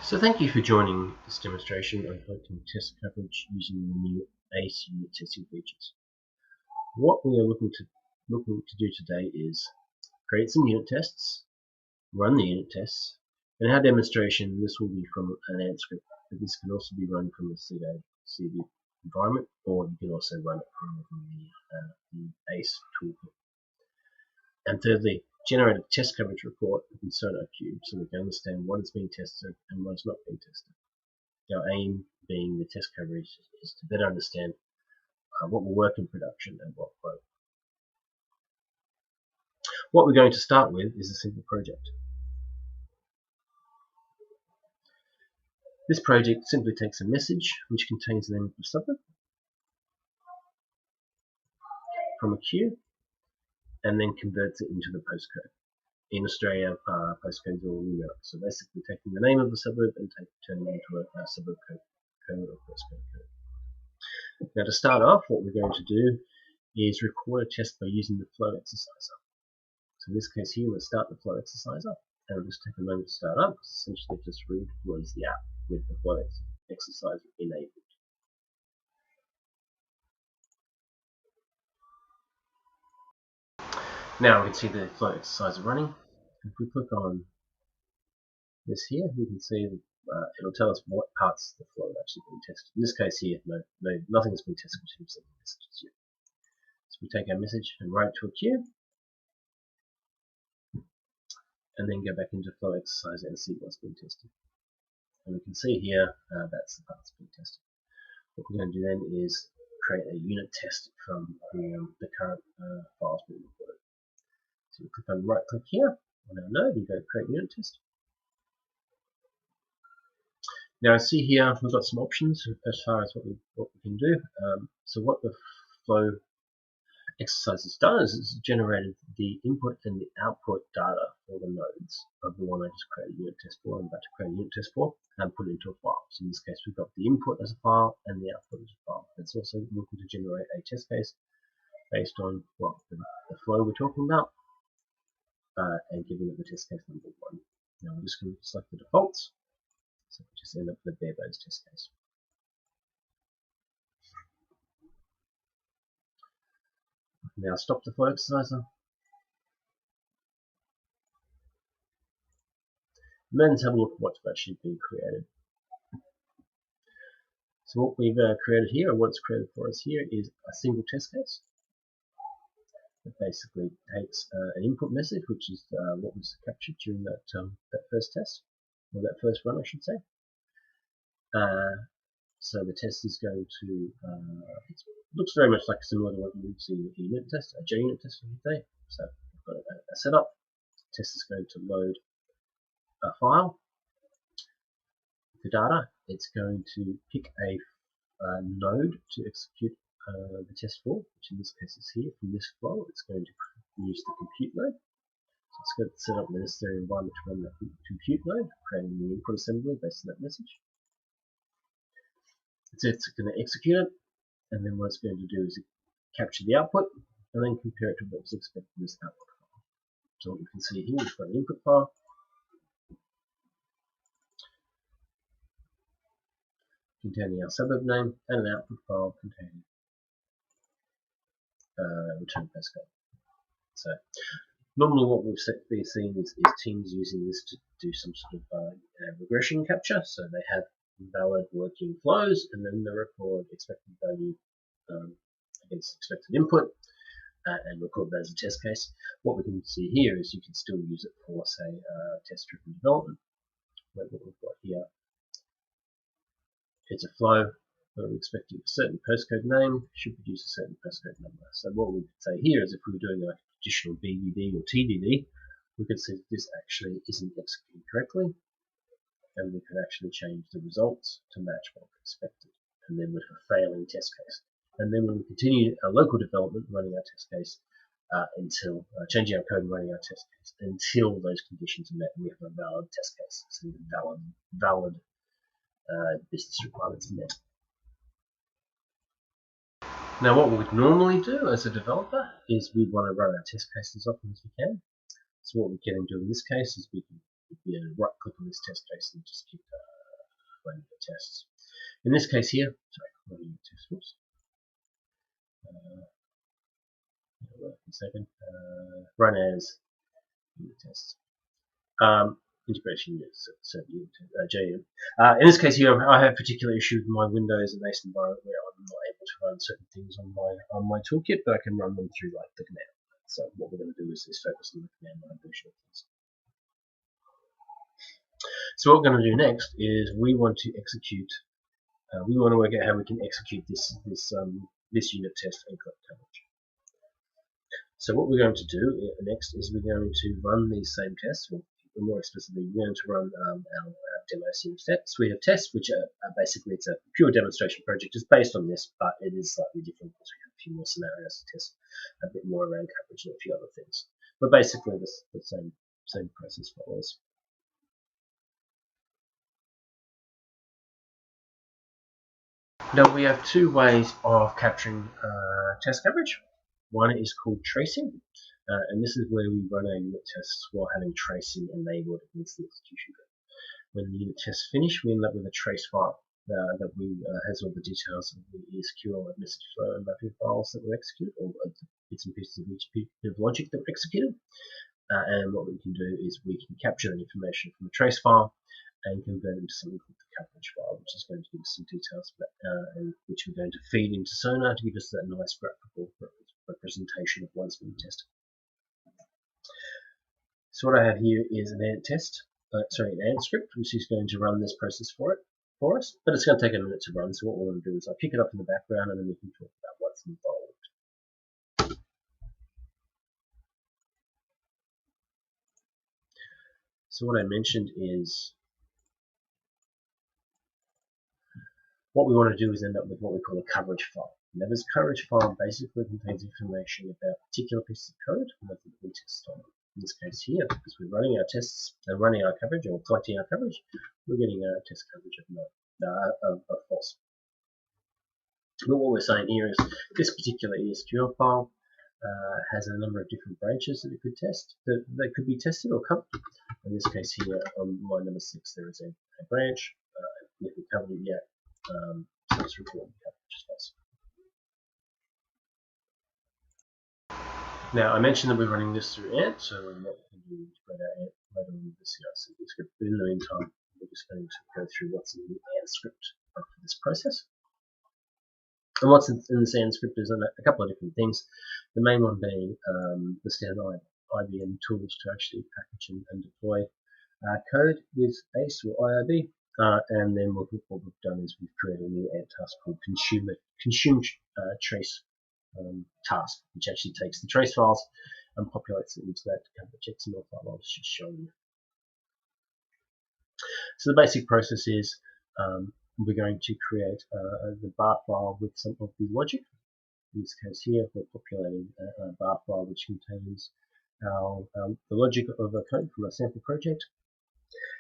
So thank you for joining this demonstration on collecting test coverage using the new ACE unit testing features. What we are looking to do today is create some unit tests, run the unit tests. In our demonstration, this will be from an Ant script, but this can also be run from the CD environment, or you can also run it from the ACE toolkit. And thirdly, generate a test coverage report in Sonarqube so we can understand what is being tested and what is not being tested. Our aim being the test coverage is to better understand what will work in production and what won't. What we're going to start with is a simple project. This project simply takes a message which contains the name of the suburb from a queue and then converts it into the postcode. In Australia, postcodes are all numeric, so basically taking the name of the suburb and turning it into a suburb code or postcode code. Now to start off, what we're going to do is record a test by using the flow exerciser. So in this case here, we'll start the flow exerciser, and we'll just take a moment to start up, because essentially just redeploys the app with the flow exerciser enabled. Now we can see the flow exerciser running. If we click on this here, we can see that it'll tell us what parts of the flow are actually being tested. In this case here, nothing has been tested in the messages yet. So we take our message and write to a queue, and then go back into flow exerciser and see what's been tested. And we can see here that's the part that's being tested. What we're going to do then is create a unit test from the current files being recorded. So we click on right click here on our node and go create unit test. Now see here we've got some options as far as what we can do. So what the flow exercise has done is it's generated the input and the output data for the nodes of the one I just created a unit test for. I'm about to create a unit test for and put it into a file. So in this case we've got the input as a file and the output as a file. It's also looking to generate a test case based on the flow we're talking about and giving it the test case number 1. Now we're just going to select the defaults, so we just end up with a bare bones test case. Now stop the flow exerciser. And then have a look at what's actually been created. So what we've created here, or what's created for us here, is a single test case. It basically takes an input message, which is what was captured during that first test, or that first run, I should say. So the test is going to, it looks very much like similar to what you would see with a unit test, a JUnit test, I should say. So we've got a setup. The test is going to load a file, the data. It's going to pick a node to execute the test for, which in this case is here from this flow. It's going to use the compute node. So it's going to set up the necessary environment to run that compute node, creating the input assembly based on that message. It's going to execute it, and then what it's going to do is capture the output and then compare it to what was expected in this output file. So what we can see here, we've got an input file containing our suburb name and an output file containing return postcode. So normally what we've seen is teams using this to do some sort of regression capture, so they have valid working flows and then they record expected value against expected input and record that as a test case. What we can see here is you can still use it for, say, test-driven development. What we've got here is a flow where we're expecting a certain postcode name should produce a certain postcode number. So what we could say here is if we were doing like a traditional BDD or TDD, we could see that this actually isn't executed correctly, and we could actually change the results to match what we expected, and then with a failing test case. And then when we continue our local development, running our test case until changing our code and running our test case until those conditions are met and we have a valid test case, so valid business requirements are met. Now what we would normally do as a developer is we want to run our test case as often as we can. So what we can do in this case is we can right click on this test case and just keep run unit tests. In this case here, sorry, not unit test, whoops. Run as unit tests. Integration units, so JM. In this case here, I have a particular issue with my Windows and ACE environment where I'm not able to run certain things on my toolkit, but I can run them through like the command line. So what we're going to do is focus on the command line version of things. So what we're going to do next is we want to execute. We want to work out how we can execute this unit test and collect coverage. So what we're going to do next is we're going to run these same tests, or more explicitly, we're going to run our demo suite of tests, which are basically, it's a pure demonstration project. It's based on this, but it is slightly different because we have a few more scenarios to test, a bit more around coverage and a few other things. But basically, the same process follows. Now we have two ways of capturing test coverage. One is called tracing, and this is where we run our unit tests while having tracing enabled against the execution code. When the unit tests finish, we end up with a trace file that has all the details of the SQL and message flow and mapping files that were executed, or bits and pieces of each bit of logic that were executed. And what we can do is we can capture that information from the trace file and convert it into something called the coverage file, which is going to give us some details, and which we're going to feed into Sonar to give us that nice graphical representation of what's being tested. So what I have here is an ant script, which is going to run this process for us, but it's going to take a minute to run. So what we're going to do is I'll pick it up in the background, and then we can talk about what's involved. So what I mentioned is what we want to do is end up with what we call a coverage file. Now this coverage file basically contains information about particular pieces of code that we test on. In this case here, because we're running our tests and running our coverage or collecting our coverage, we're getting a test coverage of false. But what we're saying here is this particular ESQL file has a number of different branches that it could test, that could be tested or covered. In this case here, on line number 6, there is a branch. We haven't covered it yet, so let's report the coverage as false. Now, I mentioned that we're running this through Ant, so what we can do is spread our Ant later on with the CI/CD script. But in the meantime, we're just going to go through what's in the Ant script for this process. And what's in this Ant script is a couple of different things. The main one being the standard IBM tools to actually package and deploy code with ACE or IIB. And then what we've done is we've created a new Ant task called consume trace task, which actually takes the trace files and populates it into that coverage XML file I was just showing you. So the basic process is we're going to create the bar file with some of the logic. In this case here, we're populating a bar file which contains the logic of a code from a sample project.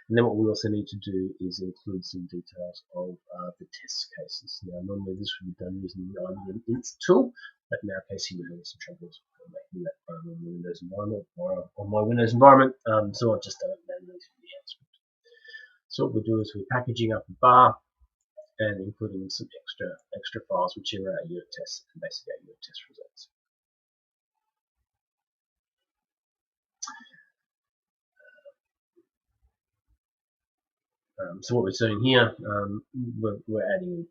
And then what we also need to do is include some details of the test cases. Now, normally this would be done using the IBM ACE tool, but in our case here we're having some troubles making that on the Windows environment or on my Windows environment, so I've just done it manually through the Ant script. So what we do is we're packaging up a bar and including some extra files which are our unit tests and basically our unit test results. So what we're doing here, we're adding,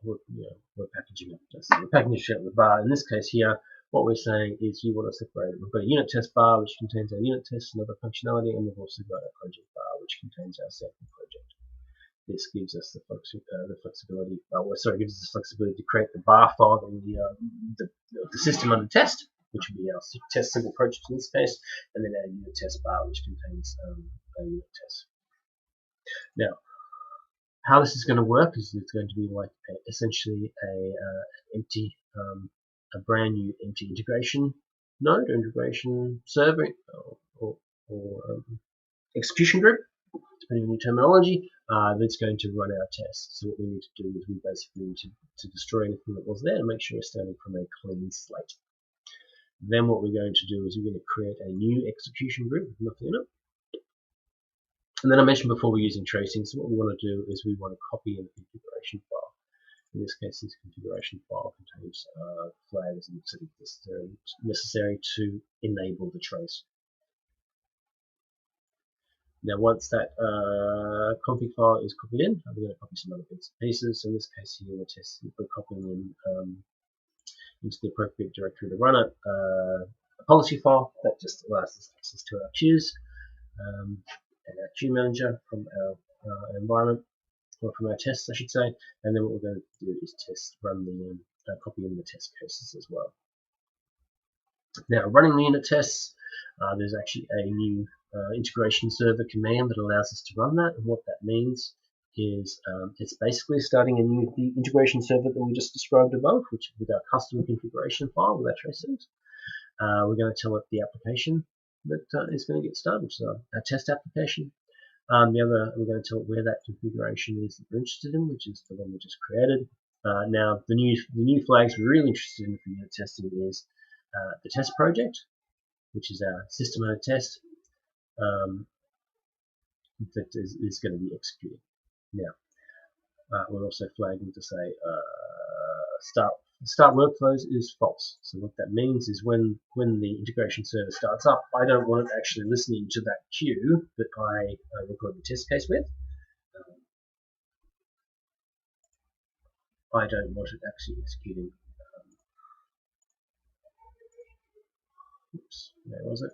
we're packaging up this. We're packaging up the bar. In this case here, what we're saying is you want to separate it. We've got a unit test bar which contains our unit tests and other functionality, and we've also got a project bar which contains our sample project. This gives us the flexibility. Gives us the flexibility to create the bar file in the system under test, which would be our test simple project in this case, and then our unit test bar, which contains a unit test. Now, how this is going to work is it's going to be like essentially a brand new empty integration node, integration server, or execution group, depending on your terminology, that's going to run our tests. So what we need to do is we basically need to destroy anything that was there and make sure we're starting from a clean slate. Then what we're going to do is we're going to create a new execution group with nothing in it. And then I mentioned before we're using tracing, so what we want to do is we want to copy in a configuration file. In this case, this configuration file contains flags and settings necessary to enable the trace. Now, once that config file is copied in, I'm going to copy some other bits and pieces. So in this case, here we're testing, we're copying in into the appropriate directory to run it. A policy file that just allows us access to our queues and our queue manager from our environment, or from our tests, I should say. And then what we're going to do is run the copy in the test cases as well. Now, running the unit tests, there's actually a new integration server command that allows us to run that. And what that means is it's basically starting a new integration server that we just described above, which with our custom configuration file with our traces. We're going to tell it the application that is going to get started, so our test application. We're going to tell it where that configuration is that we're interested in, which is the one we just created. Now, the new flags we're really interested in for unit testing is the test project, which is our system mode test that is going to be executed. Now, we're also flagging to say start workflows is false. So what that means is when the integration server starts up, I don't want it actually listening to that queue that I record the test case with. I don't want it actually executing. Oops, where was it?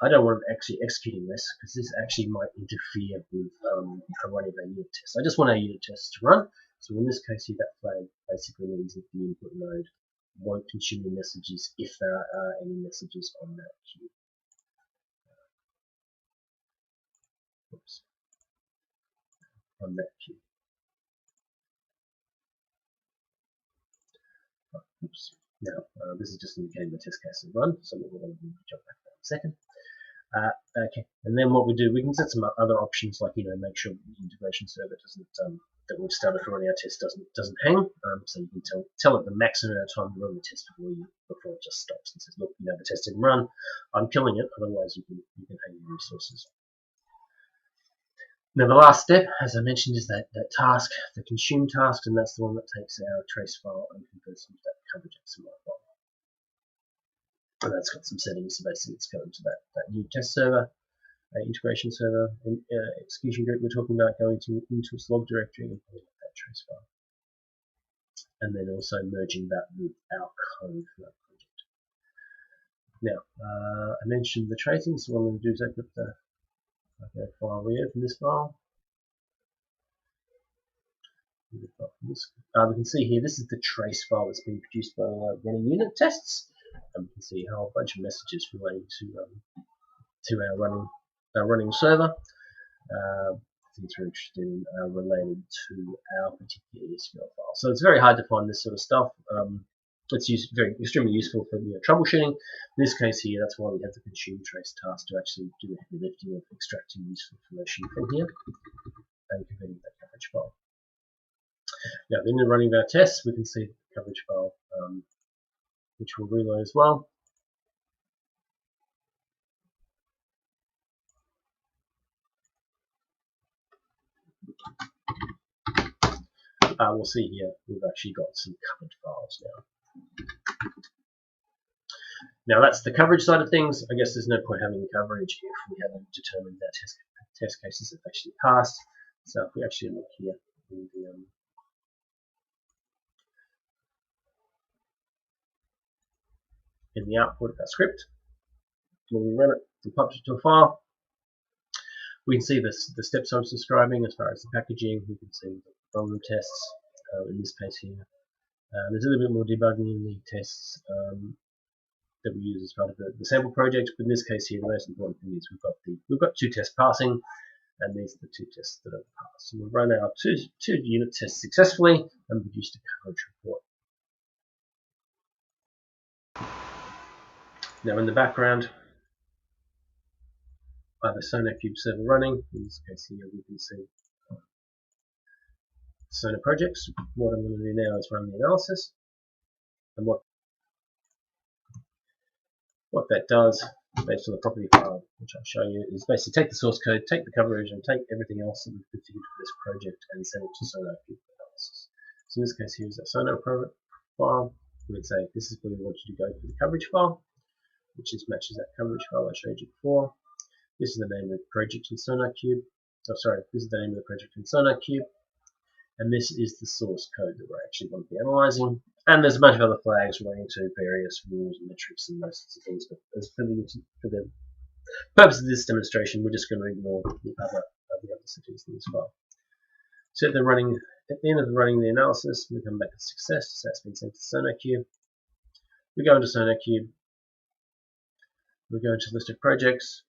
I don't want it actually executing this because this actually might interfere with running our unit test. I just want our unit tests to run. So in this case here, that flag basically means that the input node won't consume the messages if there are any messages on that queue. Oops. On that queue. Oops. Now, this is just indicating the test case is run, so we're going to jump back to that in a second. Okay, and then what we do, we can set some other options, like make sure the integration server doesn't that we've started for running our test doesn't hang. So you can tell it the maximum amount of time to run the test before it just stops and says, look, the test didn't run, I'm killing it. Otherwise, you can hang your resources. Now, the last step, as I mentioned, is that task, the consume task, and that's the one that takes our trace file and converts it into that coverage XML file. And that's got some settings, so basically it's going to that new test server, integration server, execution group we're talking about, going into its log directory and pulling up that trace file. And then also merging that with our code for that project. Now, I mentioned the tracing, so what I'm going to do is open up the file, reopen this file. We can see here, this is the trace file that's been produced by running unit tests. And we can see a whole bunch of messages relating to our running server. Things we're interested in are related to our particular SQL file. So it's very hard to find this sort of stuff. It's extremely useful for troubleshooting. In this case here, that's why we have the consume trace task to actually do the heavy lifting of extracting useful information from here and converting that coverage file. Now, in the running of our tests, we can see the coverage file, which will reload as well. We'll see here we've actually got some covered files now. Now that's the coverage side of things. I guess there's no point having coverage if we haven't determined that test cases have actually passed. So if we actually look here in the output of our script, when we run it and publish it to a file, we can see the steps I was describing as far as the packaging. We can see the volume tests in this case here. There's a little bit more debugging in the tests that we use as part of the sample project, but in this case here, the most important thing is we've got two tests passing, and these are the two tests that have passed. So we've run our two unit tests successfully and produced a coverage report. Now in the background, I have a Sonarqube server running. In this case here, we can see Sonar projects. What I'm going to do now is run the analysis, and what that does based on the property file, which I'll show you, is basically take the source code, take the coverage, and take everything else that we've configured for this project and send it to Sonarqube for analysis. So in this case, here's that Sonarqube file. We would say this is where we want you to go for the coverage file, which just matches that coverage file I showed you before. This is the name of the project in Sonarqube. Oh, sorry, this is the name of the project in Sonarqube, and this is the source code that we're actually going to be analyzing. And there's a bunch of other flags relating to various rules and metrics and those sorts of things. But as for the purpose of this demonstration, we're just going to ignore the other settings in this file. So at the end of running the analysis, we come back to success. So that's been sent to Sonarqube. We go into Sonarqube. We go into list of projects.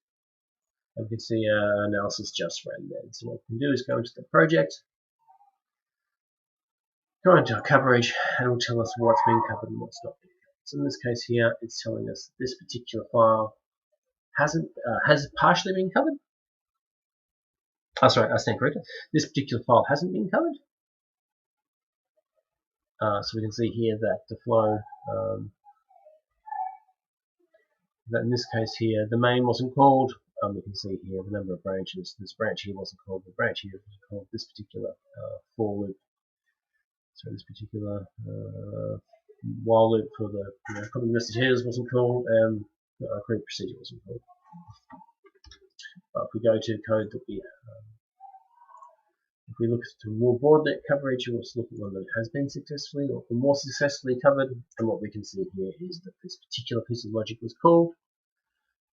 And we can see analysis just ran there. So what we can do is go into the project, go into our coverage, and it will tell us what's been covered and what's not been covered. So in this case here, it's telling us this particular file has partially been covered. Oh, sorry, I stand corrected. This particular file hasn't been covered. So we can see here that the flow, that in this case here, the main wasn't called. We can see here the number of branches. This branch here wasn't called. The branch here was called. This particular for loop. So this particular while loop for the copy message headers wasn't called, and create procedure wasn't called. But if we go to code that we if we look to more broad net coverage, we'll look at one that has been successfully or more successfully covered. And what we can see here is that this particular piece of logic was called,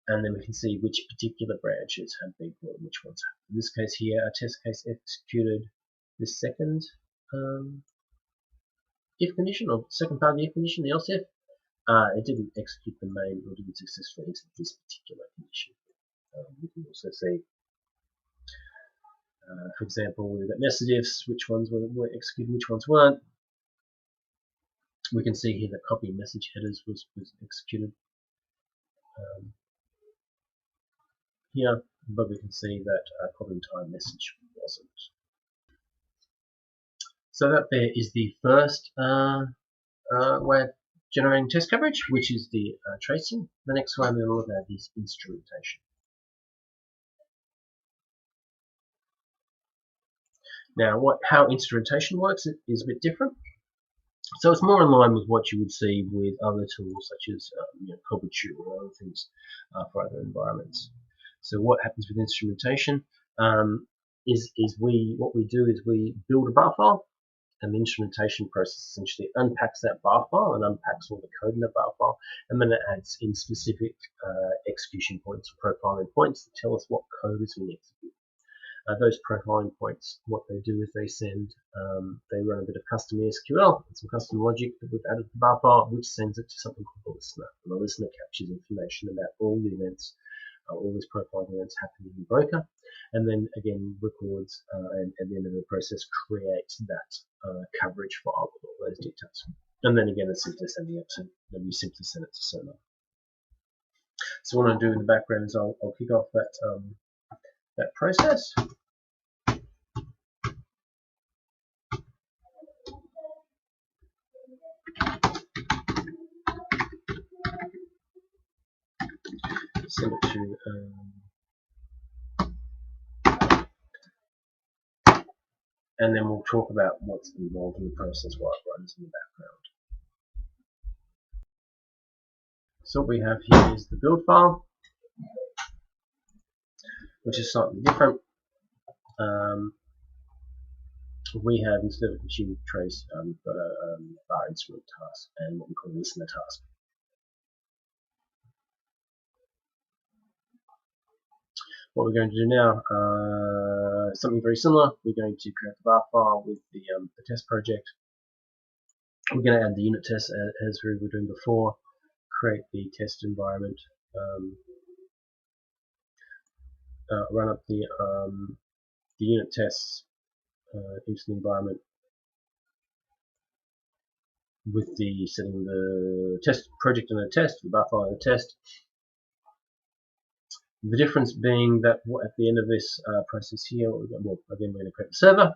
and then we can see which particular branches have been called and which ones have. In this case here, our test case executed this second if condition, or second part of the if condition, the else if. It didn't execute the main, or didn't successfully execute this particular condition. We can also see, for example, we've got nested ifs, which ones were executed, which ones weren't. We can see here that copy message headers was executed here, but we can see that copy time message wasn't. So that there is the first way of generating test coverage, which is the tracing. The next one we're going to look at is instrumentation. Now, how instrumentation works is a bit different. So it's more in line with what you would see with other tools such as Kobuchu or other things for other environments. So what happens with instrumentation what we do is we build a bar file, and the instrumentation process essentially unpacks that bar file and unpacks all the code in the bar file, and then it adds in specific execution points or profiling points that tell us what code is being executed. Those profiling points, what they do is they they run a bit of custom SQL and some custom logic that we've added to the bar file, which sends it to something called a listener. And the listener captures information about all the events, all these profiling events happening in the broker, and then again records and at the end of the process creates that coverage file with all those details. And then again, it's simply sending it to, then we simply send it to Sonar. So what I'm doing in the background is I'll kick off that process. Send it to and then we'll talk about what's involved in the process while it runs in the background. So what we have here is the build file, which is slightly different. We have, instead of a consumer trace, we've got a bar instrument task and what we call a listener task. What we're going to do now, something very similar. We're going to create the bar file with the test project. We're going to add the unit test as we were doing before, create the test environment, run up the unit tests into the environment with the setting the test project in a test, the bar file in a test. The difference being that at the end of this process here, again we're going to create the server.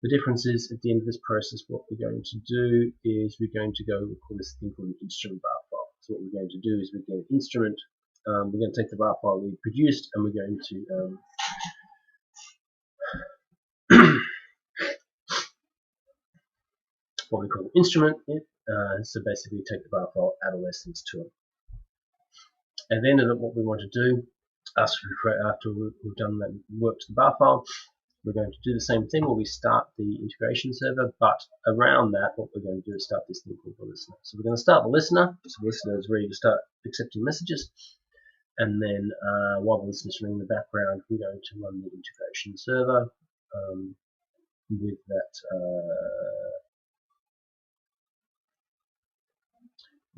The difference is at the end of this process, what we're going to do is we're going to go call this thing called an instrument bar file. So what we're going to do is we're going to instrument we're going to take the bar file we produced and we're going to what we call instrument it. So basically take the bar file, add a lessons to it. At the end of it, what we want to do, after we've done that work to the bar file, we're going to do the same thing where we start the integration server, but around that, what we're going to do is start this thing called the listener. So we're going to start the listener, so the listener is ready to start accepting messages, and then while the listener is running in the background, we're going to run the integration server with that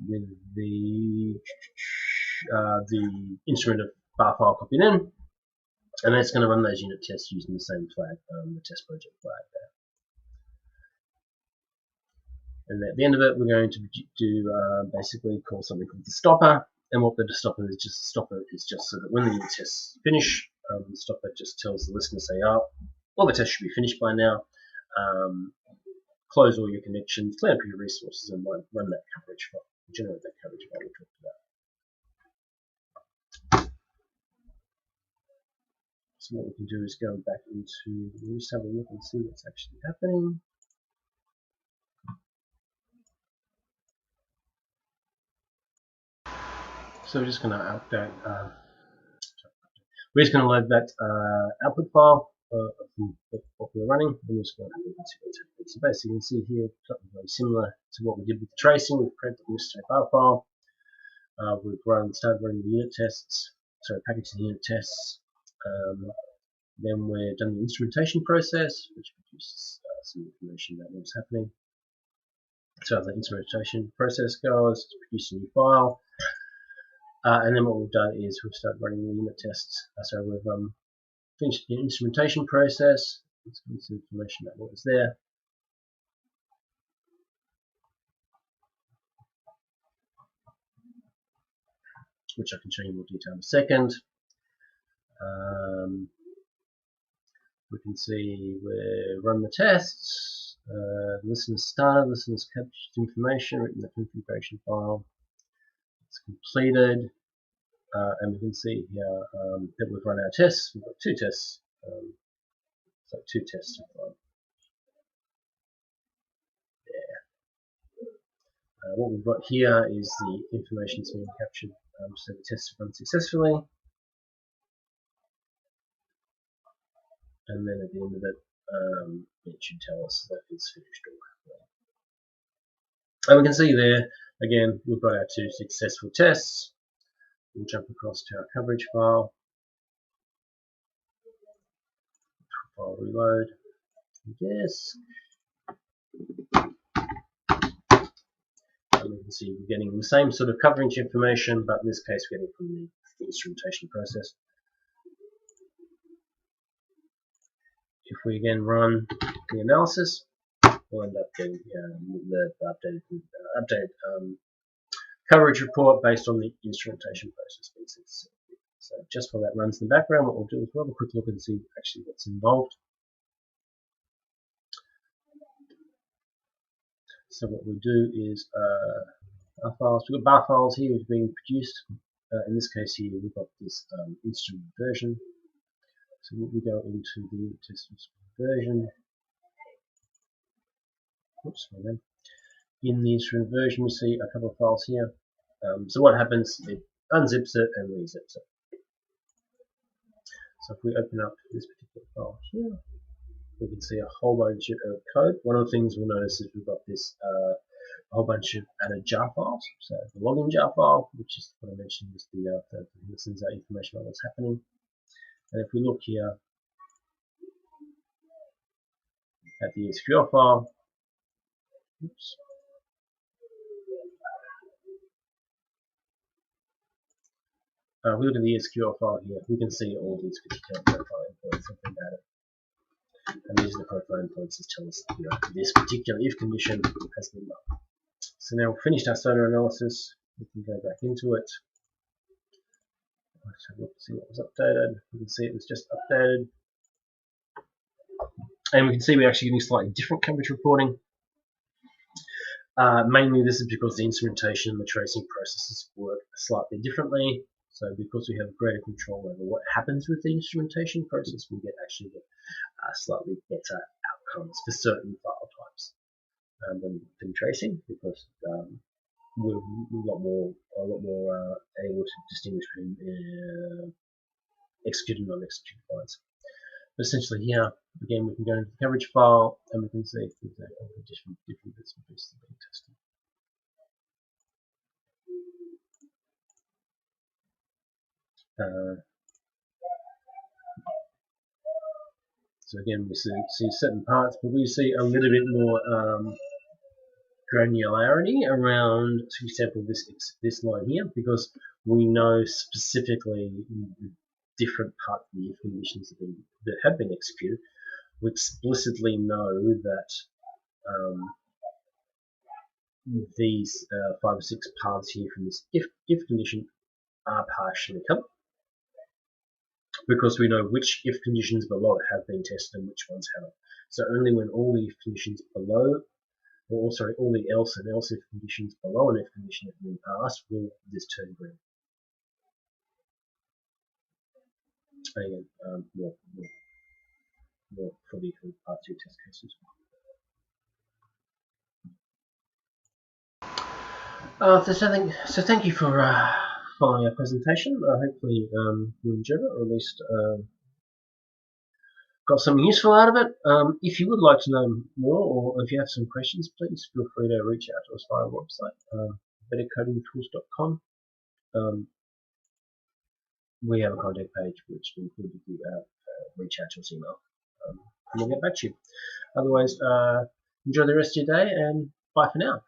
with the instrument of bar file copied in, and that's going to run those unit tests using the same flag, the test project flag there. And at the end of it, we're going to do basically call something called the stopper. And what the stopper is just so that when the unit tests finish, the stopper just tells the listener, say, oh, well, the test should be finished by now. Close all your connections, clean up your resources, and run that coverage file, generate that coverage file we talked about. So what we can do is go back into, we'll just have a look and see what's actually happening. So we're just going to update, we're just going to load that output file of what we're running, and we're just going to have a look and see what's happening. So basically you can see here, something very similar to what we did with the tracing. We've created the necessary bar file, we've started running the unit tests, packaging the unit tests. Then we're done the instrumentation process, which produces some information about what's happening. So as the instrumentation process goes, it's produced a new file. And then what we've done is we've started running the unit tests. So we've finished the instrumentation process. Let's get some information about what was there. Which I can show you in more detail in a second. We can see we run the tests. The listener's started, the listener's captured information, written the configuration file. It's completed, and we can see here that we've run our tests. We've got two tests, so two tests have run. There. What we've got here is the information that's being captured, so the tests have run successfully. And then at the end of it, it should tell us that it's finished or and we can see there, again, we've got our two successful tests. We'll jump across to our coverage file. File reload. Yes. And we can see we're getting the same sort of coverage information, but in this case we're getting from the instrumentation process. If we again run the analysis, we'll end up getting the updated coverage report based on the instrumentation process. So just while that runs in the background, what we'll do is we'll have a quick look and see actually what's involved. So what we do is our files. We've got bar files here which are being produced. In this case here, we've got this instrument version. So we go into the test version. Oops, in the instrument version, we see a couple of files here. So what happens? It unzips it and rezips it. So if we open up this particular file here, we can see a whole bunch of code. One of the things we'll notice is we've got this a whole bunch of added jar files. So the login jar file, which is what I mentioned, is the listens out information about what's happening. And if we look here at the SQL file, oops. We look at the SQL file here, we can see all these particular profile endpoints that have been added. And these are the profile endpoints that tell us that this particular if condition has been met. So now we've finished our sonar analysis, we can go back into it. Let's have a look to see what was updated. We can see it was just updated. And we can see we're actually getting slightly different coverage reporting. Mainly this is because the instrumentation and the tracing processes work slightly differently. So because we have greater control over what happens with the instrumentation process, we actually get slightly better outcomes for certain file types than tracing, because we're a lot more able to distinguish between executed and non-executed files. But essentially here, again, we can go into the coverage file and we can see if there's different bits and pieces being tested. So again, we see certain parts, but we see a little bit more granularity around, for example, this line here, because we know specifically the different parts of the if conditions that have been executed. We explicitly know that these 5 or 6 paths here from this if condition are partially covered, because we know which if conditions below it have been tested and which ones haven't. So only when all the if conditions below, or sorry, all the else and else if conditions below an if condition have been passed will this turn green. Again, more for the part 2 test cases. So thank you for following our presentation. Hopefully you enjoyed it, or at least got something useful out of it. If you would like to know more, or if you have some questions, please feel free to reach out to us via our website, bettercodingtools.com. We have a contact page which includes the reach out to us email, and we'll get back to you. Otherwise, enjoy the rest of your day, and bye for now.